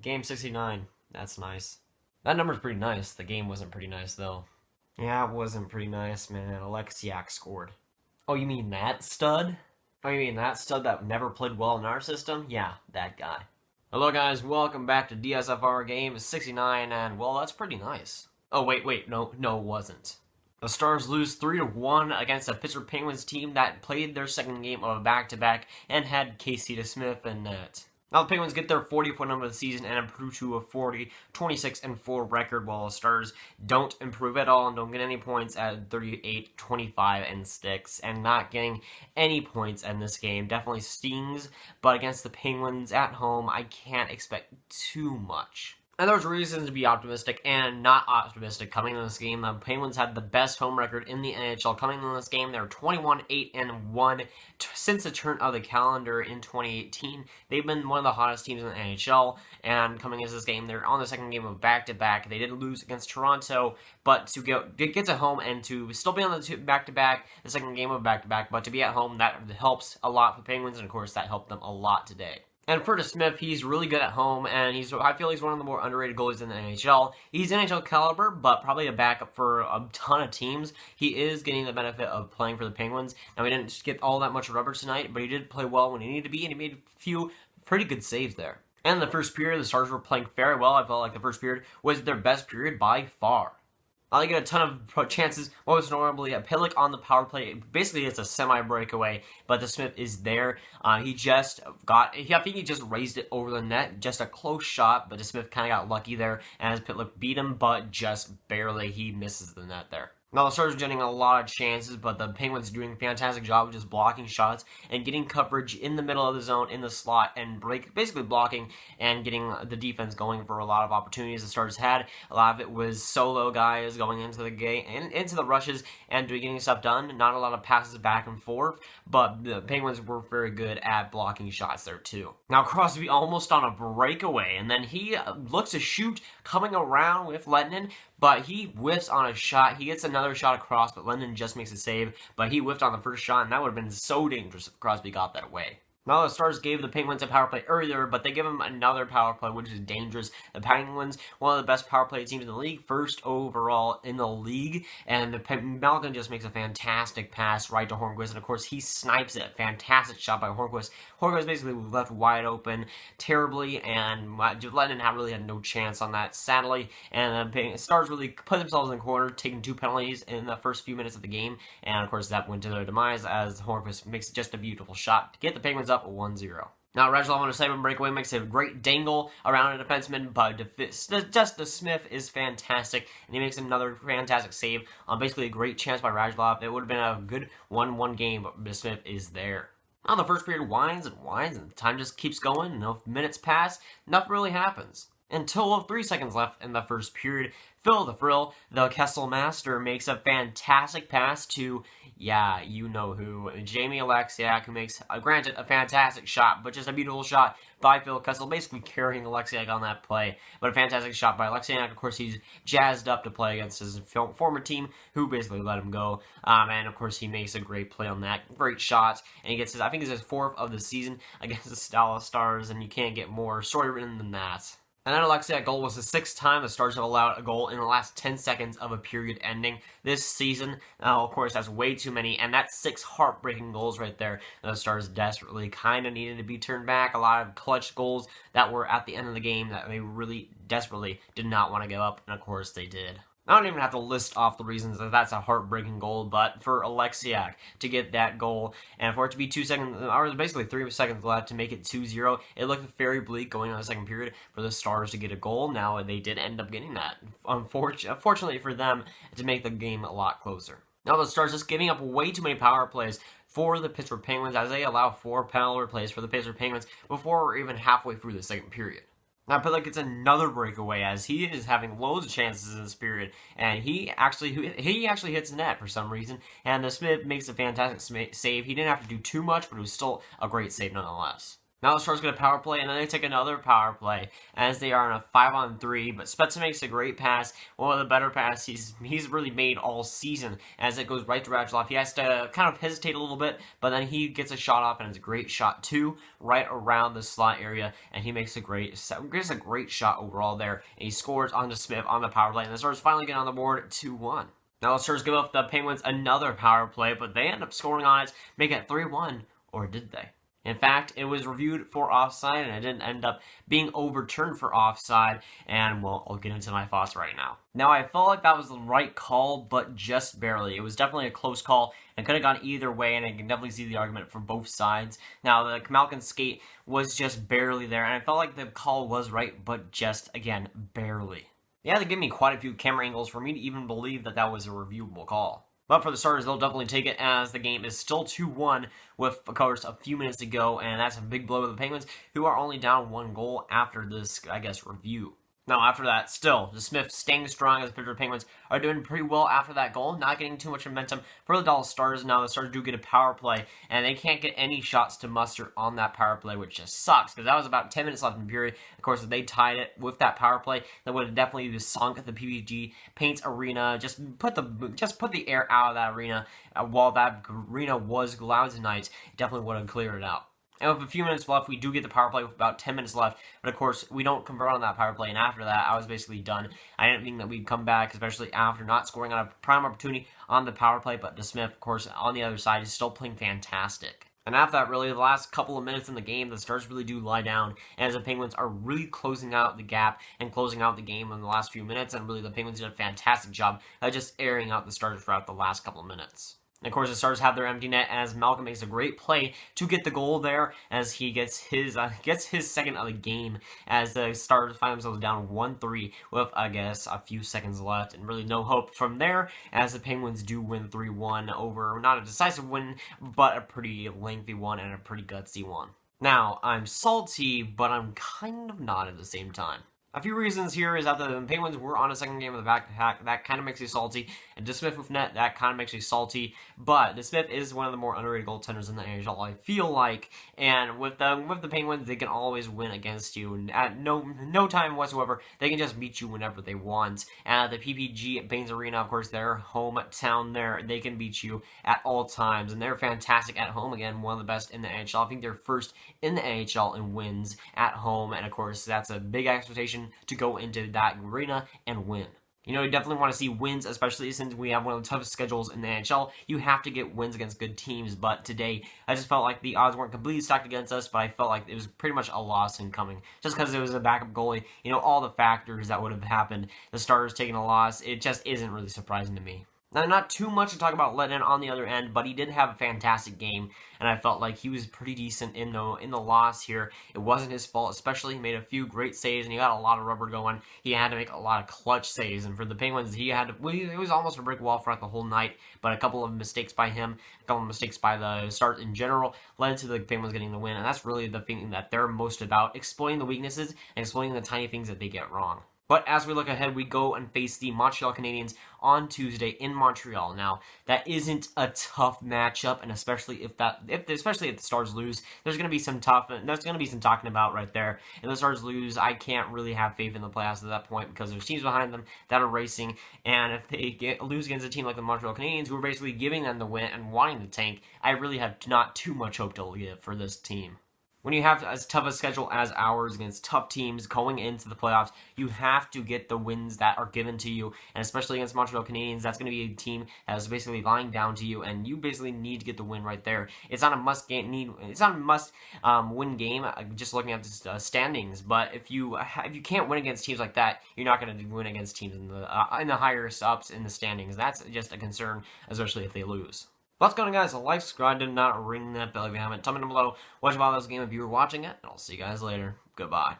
Game 69. That's nice. That number's pretty nice. The game wasn't pretty nice, though. Yeah, it wasn't pretty nice, man. Alexiak scored. Oh, you mean that stud? Oh, you mean that stud that never played well in our system? Yeah, that guy. Hello, guys. Welcome back to DSFR Game 69, and, well, that's pretty nice. Oh, wait. No, it wasn't. The Stars lose 3-1 against a Pittsburgh Penguins team that played their second game of a back-to-back and had Casey DeSmith in net. Now the Penguins get their 40th win of the season and improve to a 26-4 record, while the Stars don't improve at all and don't get any points at 38, 25, and 6, and not getting any points in this game definitely stings, but against the Penguins at home, I can't expect too much. And there's reasons to be optimistic and not optimistic coming in this game. The Penguins had the best home record in the NHL coming in this game. They're 21-8-1 since the turn of the calendar in 2018. They've been one of the hottest teams in the NHL, and coming into this game, they're on the second game of back-to-back. They did lose against Toronto, but to get to home and to still be on the back-to-back, the second game of back-to-back, but to be at home, that helps a lot for the Penguins, and of course, that helped them a lot today. And for DeSmith, he's really good at home, and I feel he's one of the more underrated goalies in the NHL. He's NHL caliber, but probably a backup for a ton of teams. He is getting the benefit of playing for the Penguins. Now, he didn't get all that much rubber tonight, but he did play well when he needed to be, and he made a few pretty good saves there. And in the first period, the Stars were playing very well. I felt like the first period was their best period by far. They get a ton of chances, most notably a Pillock on the power play. Basically, it's a semi-breakaway, but DeSmith is there. I think he just raised it over the net. Just a close shot, but DeSmith kind of got lucky there, as Pillock beat him, but just barely. He misses the net there. Now, the Stars are getting a lot of chances, but the Penguins are doing a fantastic job of just blocking shots and getting coverage in the middle of the zone, in the slot, and basically blocking and getting the defense going for a lot of opportunities the Stars had. A lot of it was solo guys going into the game and into the rushes and getting stuff done. Not a lot of passes back and forth, but the Penguins were very good at blocking shots there too. Now, Crosby almost on a breakaway, and then he looks to shoot coming around with Lettinen, but he whiffs on a shot. He gets another shot across, but Lettinen just makes a save. But he whiffed on the first shot, and that would have been so dangerous if Crosby got that away. Now, the Stars gave the Penguins a power play earlier, but they give them another power play, which is dangerous. The Penguins, one of the best power play teams in the league, first overall in the league, and Malkin just makes a fantastic pass right to Hornqvist, and of course, he snipes it. Fantastic shot by Hornqvist. Hornqvist basically left wide open terribly, and Lettinen really had no chance on that, sadly, and the Stars really put themselves in the corner, taking 2 penalties in the first few minutes of the game, and of course, that went to their demise as Hornqvist makes just a beautiful shot to get the Penguins up 1-0. Now, Radulov on a 7 breakaway makes a great dangle around a defenseman, but just DeSmith is fantastic, and he makes another fantastic save on basically a great chance by Radulov. It would have been a good 1-1 game, but DeSmith is there. Now, the first period winds, and time just keeps going. No minutes pass, nothing really happens. Until 3 seconds left in the first period, Phil the Frill, the Kessel Master, makes a fantastic pass to, yeah, you know who, Jamie Alexiak, who makes, granted, a fantastic shot, but just a beautiful shot by Phil Kessel, basically carrying Alexiak on that play, but a fantastic shot by Alexiak. Of course, he's jazzed up to play against his former team, who basically let him go, and of course, he makes a great play on that, great shot, and he gets I think it's his 4th of the season against the Dallas Stars, and you can't get more story-written than that. And that Alexiak goal was the 6th time the Stars have allowed a goal in the last 10 seconds of a period ending this season. Now, of course, that's way too many, and that's 6 heartbreaking goals right there. The Stars desperately kind of needed to be turned back. A lot of clutch goals that were at the end of the game that they really desperately did not want to give up, and of course they did. I don't even have to list off the reasons that that's a heartbreaking goal, but for Alexiak to get that goal, and for it to be 2 seconds, or basically 3 seconds left to make it 2-0, it looked very bleak going on the second period for the Stars to get a goal. Now, they did end up getting that, unfortunately for them, to make the game a lot closer. Now, the Stars just giving up way too many power plays for the Pittsburgh Penguins, as they allow 4 power plays for the Pittsburgh Penguins before we're even halfway through the second period. Now, Pillock gets another breakaway as he is having loads of chances in this period, and he actually hits net for some reason, and DeSmith makes a fantastic save. He didn't have to do too much, but it was still a great save nonetheless. Now the Stars get a power play, and then they take another power play as they are on a 5-on-3. But Spezza makes a great pass, one of the better passes he's really made all season, as it goes right to Radulov. He has to kind of hesitate a little bit, but then he gets a shot off, and it's a great shot too, right around the slot area, and he makes a great shot overall there, and he scores onto Smith on the power play, and the Stars finally get on the board 2-1. Now the Stars give up the Penguins another power play, but they end up scoring on it, make it 3-1, or did they? In fact, it was reviewed for offside, and it didn't end up being overturned for offside, and, well, I'll get into my thoughts right now. Now, I felt like that was the right call, but just barely. It was definitely a close call, and could have gone either way, and I can definitely see the argument from both sides. Now, the Malkin skate was just barely there, and I felt like the call was right, but just, again, barely. They had to give me quite a few camera angles for me to even believe that that was a reviewable call. But for the Stars, they'll definitely take it, as the game is still 2-1 with, of course, a few minutes to go, and that's a big blow to the Penguins, who are only down 1 goal after this, I guess, review. Now, after that, still, the Smith staying strong as the Pittsburgh Penguins are doing pretty well after that goal, not getting too much momentum for the Dallas Stars. Now, the Stars do get a power play, and they can't get any shots to muster on that power play, which just sucks, because that was about 10 minutes left in the period. Of course, if they tied it with that power play, that would have definitely just sunk the PPG Paints arena, just put the air out of that arena, while that arena was loud tonight. It definitely would have cleared it out. And with a few minutes left, we do get the power play with about 10 minutes left. But of course, we don't convert on that power play. And after that, I was basically done. I didn't think that we'd come back, especially after not scoring on a prime opportunity on the power play. But DeSmith, of course, on the other side, is still playing fantastic. And after that, really, the last couple of minutes in the game, the Stars really do lie down, as the Penguins are really closing out the gap and closing out the game in the last few minutes. And really, the Penguins did a fantastic job of just airing out the Stars throughout the last couple of minutes. And of course, the Stars have their empty net, as Malcolm makes a great play to get the goal there, as he gets his second of the game, as the Stars find themselves down 1-3 with, I guess, a few seconds left, and really no hope from there, as the Penguins do win 3-1 over, not a decisive win, but a pretty lengthy one and a pretty gutsy one. Now, I'm salty, but I'm kind of not at the same time. A few reasons here is that the Penguins were on a second game of the back-to-back. That kind of makes you salty. And DeSmith with net, that kind of makes you salty. But DeSmith is one of the more underrated goaltenders in the NHL, I feel like. And with the Penguins, they can always win against you. And at no time whatsoever, they can just beat you whenever they want. And at the PPG Baines Arena, of course, their hometown there, they can beat you at all times. And they're fantastic at home. Again, one of the best in the NHL. I think they're first in the NHL in wins at home. And of course, that's a big expectation to go into that arena and win. You know, you definitely want to see wins, especially since we have one of the toughest schedules in the NHL. You have to get wins against good teams, but today, I just felt like the odds weren't completely stacked against us, but I felt like it was pretty much a loss incoming. Just because it was a backup goalie, you know, all the factors that would have happened, the Stars taking a loss, it just isn't really surprising to me. Now, not too much to talk about Lennon on the other end, but he did have a fantastic game, and I felt like he was pretty decent in the loss here. It wasn't his fault, especially he made a few great saves, and he got a lot of rubber going. He had to make a lot of clutch saves, and for the Penguins, it was almost a brick wall throughout the whole night, but a couple of mistakes by him, a couple of mistakes by the Stars in general, led to the Penguins getting the win, and that's really the thing that they're most about, exploiting the weaknesses and exploiting the tiny things that they get wrong. But as we look ahead, we go and face the Montreal Canadiens on Tuesday in Montreal. Now, that isn't a tough matchup, and especially if the Stars lose, there's going to be some talking about right there. If the Stars lose, I can't really have faith in the playoffs at that point, because there's teams behind them that are racing, and if they lose against a team like the Montreal Canadiens, who are basically giving them the win and wanting to tank, I really have not too much hope to give for this team. When you have as tough a schedule as ours against tough teams going into the playoffs, you have to get the wins that are given to you, and especially against Montreal Canadiens, that's going to be a team that is basically lying down to you, and you basically need to get the win right there. It's not a must-win game. Just looking at the standings, but if you can't win against teams like that, you're not going to win against teams in the higher ups in the standings. That's just a concern, especially if they lose. What's going on, guys? Like, subscribe, did not ring that bell if you haven't. Tell me down below what you thought of this game if you were watching it, and I'll see you guys later. Goodbye.